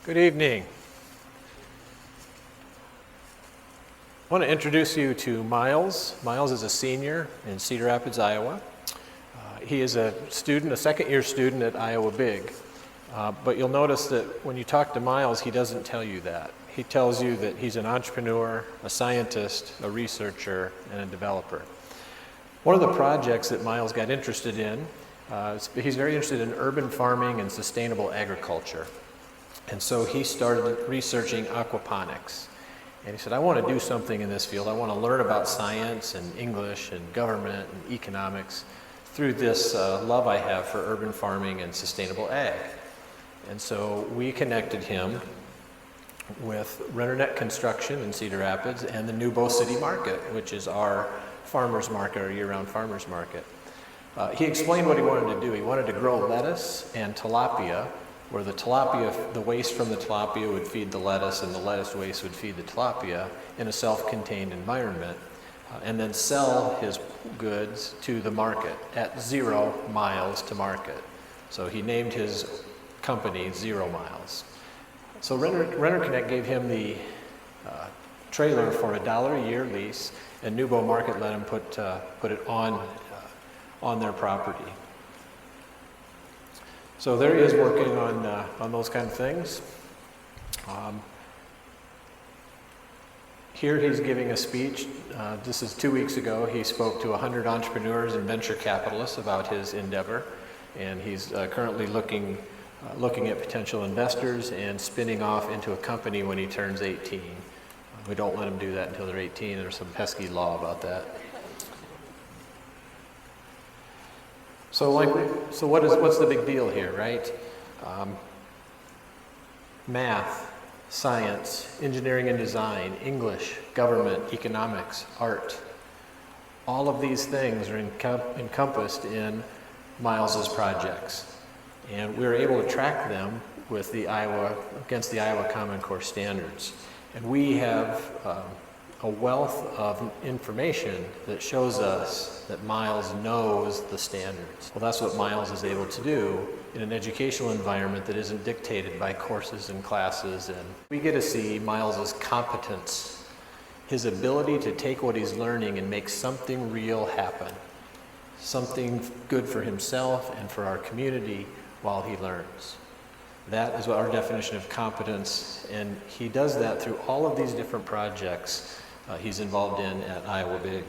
Good evening. I want to introduce you to Miles. Miles is a senior in Cedar Rapids, Iowa. He is a student, a second-year student at Iowa Big. But you'll notice that when you talk to Miles, he doesn't tell you that. He tells you that he's an entrepreneur, a scientist, a researcher, and a developer. One of the projects that Miles got interested in, he's very interested in urban farming and sustainable agriculture. And so he started researching aquaponics. And he said, I want to do something in this field. I want to learn about science and English and government and economics through this love I have for urban farming and sustainable ag. And so we connected him with Renternet Construction in Cedar Rapids and the Nubo City Market, which is our farmers market, our year-round farmers market. He explained what he wanted to do. He wanted to grow lettuce and tilapia, where the waste from the tilapia would feed the lettuce and the lettuce waste would feed the tilapia in a self-contained environment, and then sell his goods to the market at 0 miles to market. So he named his company 0 Miles. So Renter Connect gave him the trailer for $1 a year lease, and Nubo Market let him put it on their property. So there he is working on those kind of things. Here he's giving a speech. This is 2 weeks ago. He spoke to 100 entrepreneurs and venture capitalists about his endeavor, and he's currently looking at potential investors and spinning off into a company when he turns 18. We don't let him do that until they're 18. There's some pesky law about that. So what's the big deal here, right? Math, science, engineering and design, English, government, economics, art. All of these things are encompassed in Miles's projects. And we were able to track them with against the Iowa Common Core standards. And we have a wealth of information that shows us that Miles knows the standards. Well, that's what Miles is able to do in an educational environment that isn't dictated by courses and classes. And we get to see Miles's competence, his ability to take what he's learning and make something real happen, something good for himself and for our community while he learns. That is our definition of competence, and he does that through all of these different projects he's involved in at Iowa Big.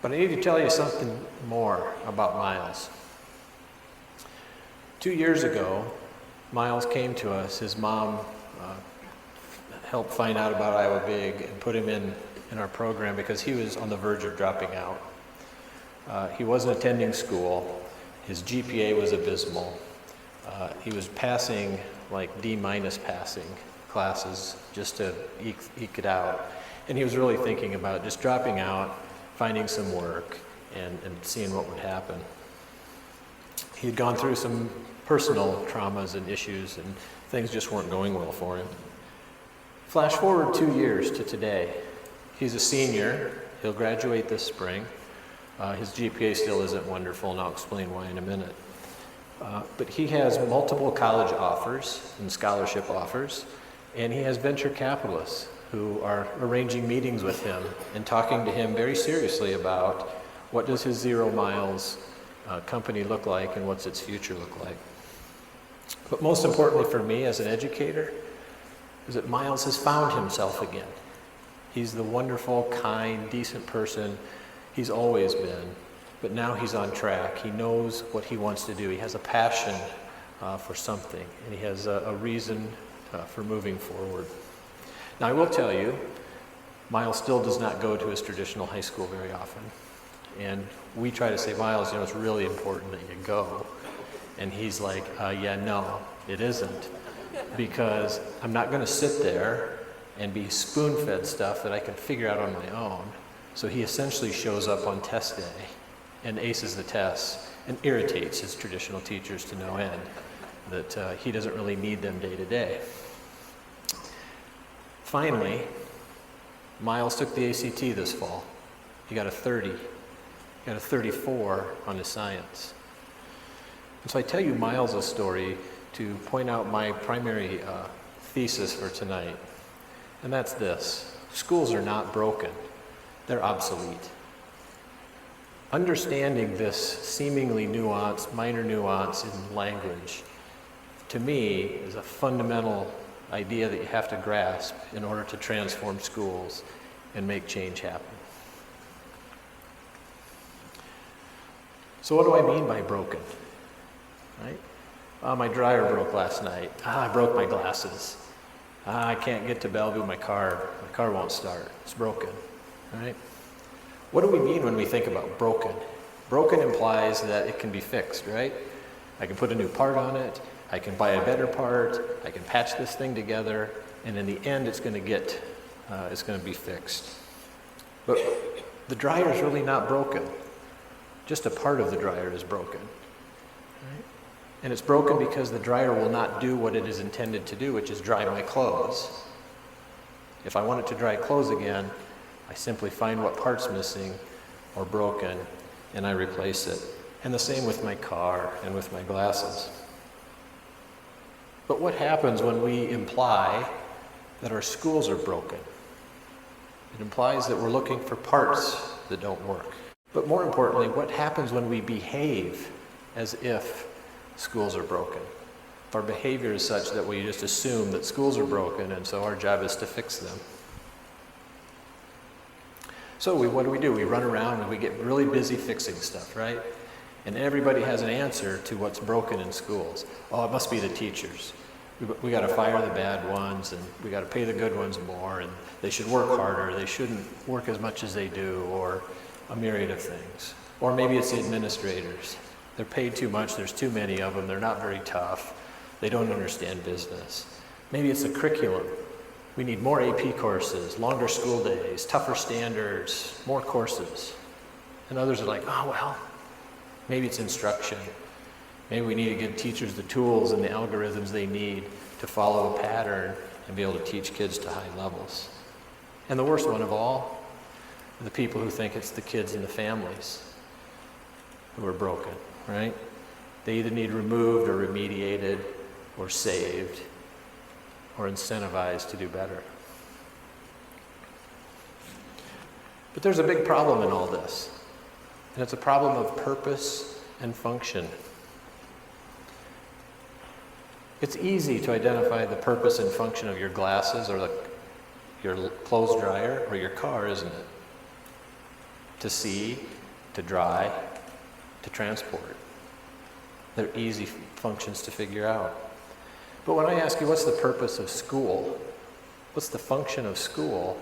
But I need to tell you something more about Miles. 2 years ago, Miles came to us. His mom helped find out about Iowa Big and put him in our program because he was on the verge of dropping out. He wasn't attending school. His GPA was abysmal. He was passing like D- passing classes just to eke it out. And he was really thinking about just dropping out, finding some work, and seeing what would happen. He had gone through some personal traumas and issues, and things just weren't going well for him. Flash forward 2 years to today. He's a senior. He'll graduate this spring. His GPA still isn't wonderful, and I'll explain why in a minute. But he has multiple college offers and scholarship offers, and he has venture capitalists who are arranging meetings with him and talking to him very seriously about what does his 0 Miles company look like and what's its future look like. But most importantly for me as an educator is that Miles has found himself again. He's the wonderful, kind, decent person he's always been, but now he's on track. He knows what he wants to do. He has a passion for something, and he has a reason for moving forward. Now, I will tell you, Miles still does not go to his traditional high school very often. And we try to say, Miles, it's really important that you go. And he's like, yeah, no, it isn't. Because I'm not going to sit there and be spoon-fed stuff that I can figure out on my own. So he essentially shows up on test day and aces the tests and irritates his traditional teachers to no end that he doesn't really need them day to day. Finally, Miles took the ACT this fall. He got a 30. He got a 34 on his science. And so I tell you Miles' story to point out my primary thesis for tonight, and that's this. Schools are not broken, they're obsolete. Understanding this seemingly nuanced, minor nuance in language, to me, is a fundamental idea that you have to grasp in order to transform schools and make change happen. So what do I mean by broken? Right? My dryer broke last night. I broke my glasses. I can't get to Bellevue, my car won't start. It's broken. Right? What do we mean when we think about broken? Broken implies that it can be fixed, right? I can put a new part on it, I can buy a better part, I can patch this thing together, and in the end it's going to be fixed. But the dryer is really not broken. Just a part of the dryer is broken. Right? And it's broken because the dryer will not do what it is intended to do, which is dry my clothes. If I want it to dry clothes again, I simply find what part's missing or broken, and I replace it. And the same with my car and with my glasses. But what happens when we imply that our schools are broken? It implies that we're looking for parts that don't work. But more importantly, what happens when we behave as if schools are broken? If our behavior is such that we just assume that schools are broken, and so our job is to fix them. So what do? We run around and we get really busy fixing stuff, right? And everybody has an answer to what's broken in schools. Oh, it must be the teachers. We got to fire the bad ones, and we got to pay the good ones more, and they should work harder. They shouldn't work as much as they do, or a myriad of things. Or maybe it's the administrators. They're paid too much. There's too many of them. They're not very tough. They don't understand business. Maybe it's the curriculum. We need more AP courses, longer school days, tougher standards, more courses. And others are like, oh, well, maybe it's instruction. Maybe we need to give teachers the tools and the algorithms they need to follow a pattern and be able to teach kids to high levels. And the worst one of all are the people who think it's the kids and the families who are broken, right? They either need removed or remediated or saved or incentivized to do better. But there's a big problem in all this, and it's a problem of purpose and function. It's easy to identify the purpose and function of your glasses or your clothes dryer or your car, isn't it? To see, to dry, to transport. They're easy functions to figure out. But when I ask you, what's the purpose of school? What's the function of school?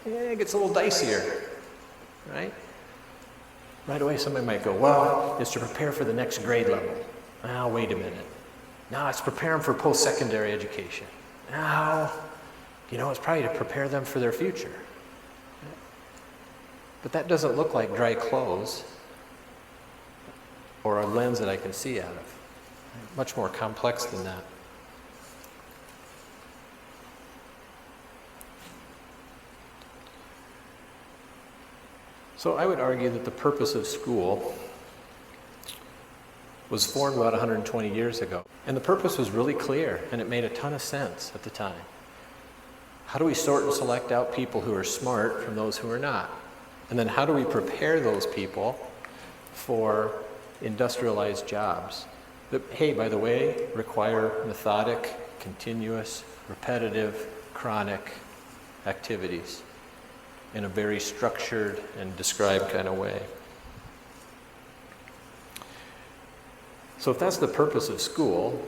It gets a little dicier, right? Right away somebody might go, well, it's to prepare for the next grade level. Now, wait a minute. No, it's prepare them for post-secondary education. Now, it's probably to prepare them for their future. But that doesn't look like dry clothes or a lens that I can see out of. Much more complex than that. So I would argue that the purpose of school was formed about 120 years ago. And the purpose was really clear, and it made a ton of sense at the time. How do we sort and select out people who are smart from those who are not? And then how do we prepare those people for industrialized jobs that, hey, by the way, require methodic, continuous, repetitive, chronic activities in a very structured and described kind of way? So if that's the purpose of school,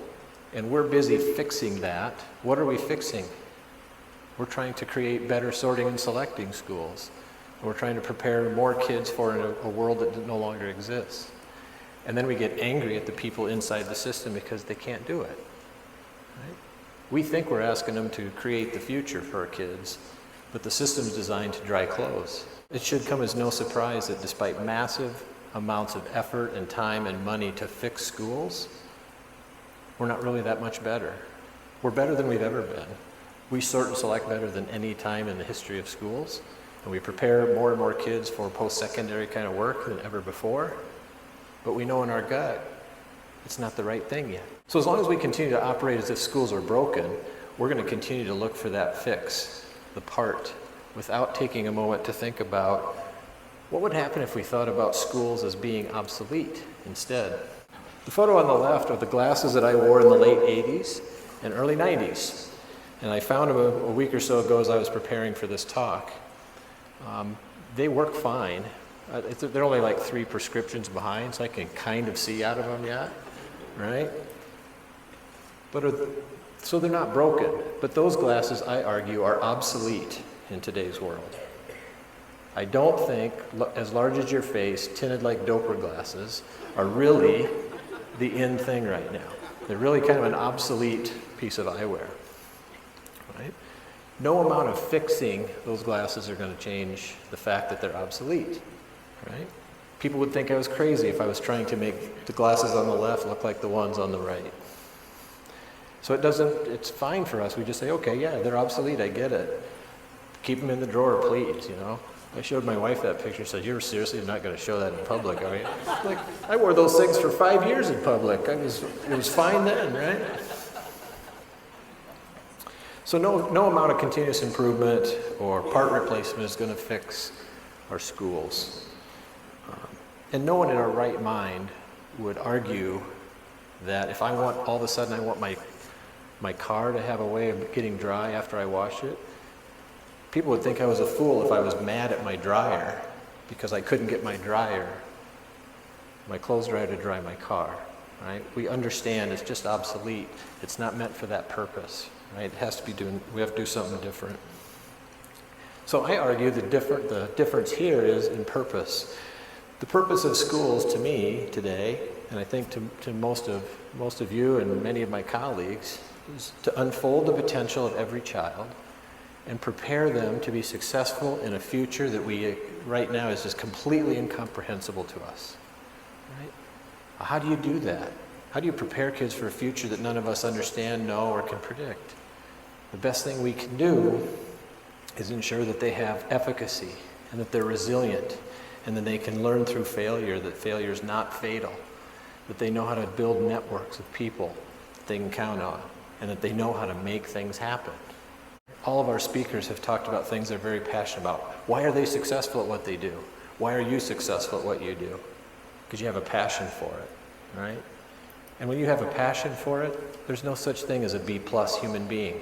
and we're busy fixing that, what are we fixing? We're trying to create better sorting and selecting schools. We're trying to prepare more kids for a world that no longer exists. And then we get angry at the people inside the system because they can't do it. Right? We think we're asking them to create the future for our kids, but the system's designed to dry clothes. It should come as no surprise that despite massive amounts of effort and time and money to fix schools, we're not really that much better. We're better than we've ever been. We sort and select better than any time in the history of schools, and we prepare more and more kids for post-secondary kind of work than ever before. But we know in our gut It's not the right thing yet. So as long as we continue to operate as if schools are broken, we're going to continue to look for that fix, the part, without taking a moment to think about what would happen if we thought about schools as being obsolete instead. The photo on the left are the glasses that I wore in the late 80s and early 90s. And I found them a week or so ago as I was preparing for this talk. They work fine. They're only like 3 prescriptions behind, so I can kind of see out of them yet, right? So they're not broken. But those glasses, I argue, are obsolete in today's world. I don't think as large as your face, tinted like Doper glasses, are really the in thing right now. They're really kind of an obsolete piece of eyewear, right? No amount of fixing those glasses are going to change the fact that they're obsolete, right? People would think I was crazy if I was trying to make the glasses on the left look like the ones on the right. So it's fine for us. We just say, okay, yeah, they're obsolete, I get it. Keep them in the drawer, please, you know? I showed my wife that picture, said, you're seriously not going to show that in public, are you? Like, I wore those things for 5 years in public. It was fine then, right? So no amount of continuous improvement or part replacement is going to fix our schools. And no one in our right mind would argue that if all of a sudden I want my car to have a way of getting dry after I wash it, people would think I was a fool if I was mad at my dryer because I couldn't get my clothes dryer to dry my car, right? We understand it's just obsolete. It's not meant for that purpose, right? We have to do something different. So I argue the difference here is in purpose. The purpose of schools to me today, and I think to most of you and many of my colleagues, is to unfold the potential of every child and prepare them to be successful in a future that right now is just completely incomprehensible to us. Right? How do you do that? How do you prepare kids for a future that none of us understand, know, or can predict? The best thing we can do is ensure that they have efficacy and that they're resilient and that they can learn through failure, that failure is not fatal, that they know how to build networks of people that they can count on, and that they know how to make things happen. All of our speakers have talked about things they're very passionate about. Why are they successful at what they do? Why are you successful at what you do? Because you have a passion for it, right? And when you have a passion for it, there's no such thing as a B+ human being.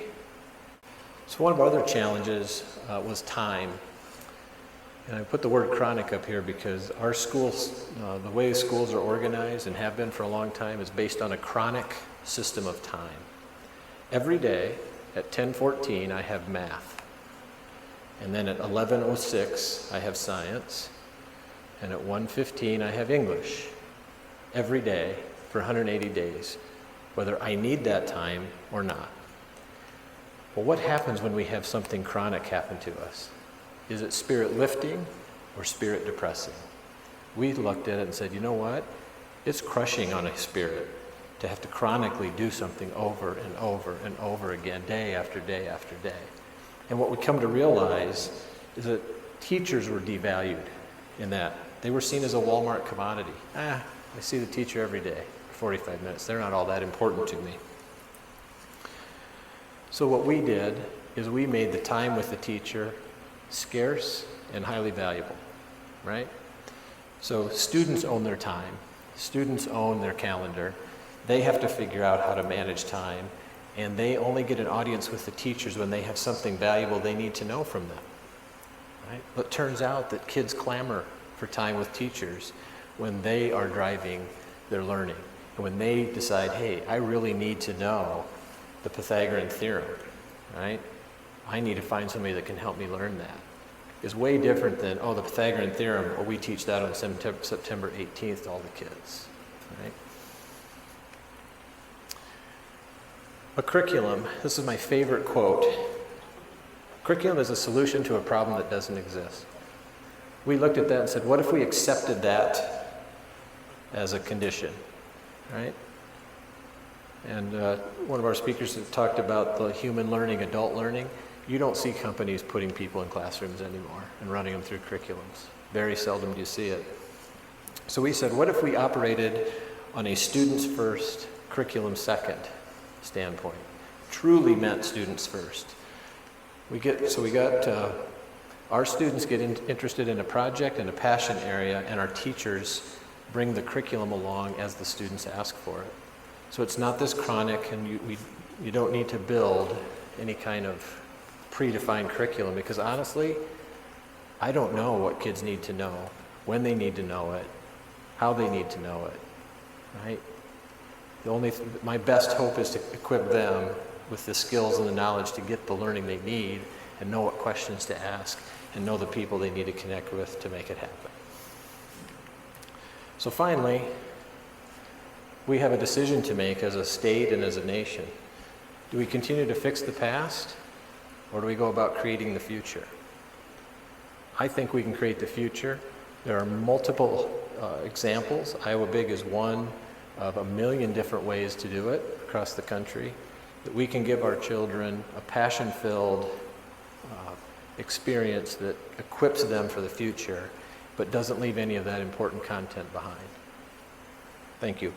So one of our other challenges was time. And I put the word chronic up here because our schools, the way schools are organized and have been for a long time, is based on a chronic system of time. Every day, at 10:14, I have math. And then at 11:06, I have science. And at 1:15, I have English. Every day for 180 days, whether I need that time or not. Well, what happens when we have something chronic happen to us? Is it spirit lifting or spirit depressing? We looked at it and said, you know what? It's crushing on a spirit to have to chronically do something over and over and over again, day after day after day. And what we come to realize is that teachers were devalued in that. They were seen as a Walmart commodity. I see the teacher every day for 45 minutes. They're not all that important to me. So what we did is we made the time with the teacher scarce and highly valuable, right? So students own their time. Students own their calendar. They have to figure out how to manage time, and they only get an audience with the teachers when they have something valuable they need to know from them, right? But it turns out that kids clamor for time with teachers when they are driving their learning, and when they decide, hey, I really need to know the Pythagorean theorem, right? I need to find somebody that can help me learn that. It's way different than, the Pythagorean theorem, well, we teach that on September 18th to all the kids, right? A curriculum, this is my favorite quote. Curriculum is a solution to a problem that doesn't exist. We looked at that and said, what if we accepted that as a condition, right? And one of our speakers talked about the human learning, adult learning. You don't see companies putting people in classrooms anymore and running them through curriculums. Very seldom do you see it. So we said, what if we operated on a students first, curriculum second standpoint. Truly meant students first. Our students get interested in a project and a passion area, and our teachers bring the curriculum along as the students ask for it. So it's not this chronic, and you don't need to build any kind of predefined curriculum, because honestly, I don't know what kids need to know, when they need to know it, how they need to know it, right? My best hope is to equip them with the skills and the knowledge to get the learning they need and know what questions to ask and know the people they need to connect with to make it happen. So finally, we have a decision to make as a state and as a nation. Do we continue to fix the past, or do we go about creating the future? I think we can create the future. There are multiple examples. Iowa Big is one of a million different ways to do it across the country, that we can give our children a passion-filled experience that equips them for the future, but doesn't leave any of that important content behind. Thank you.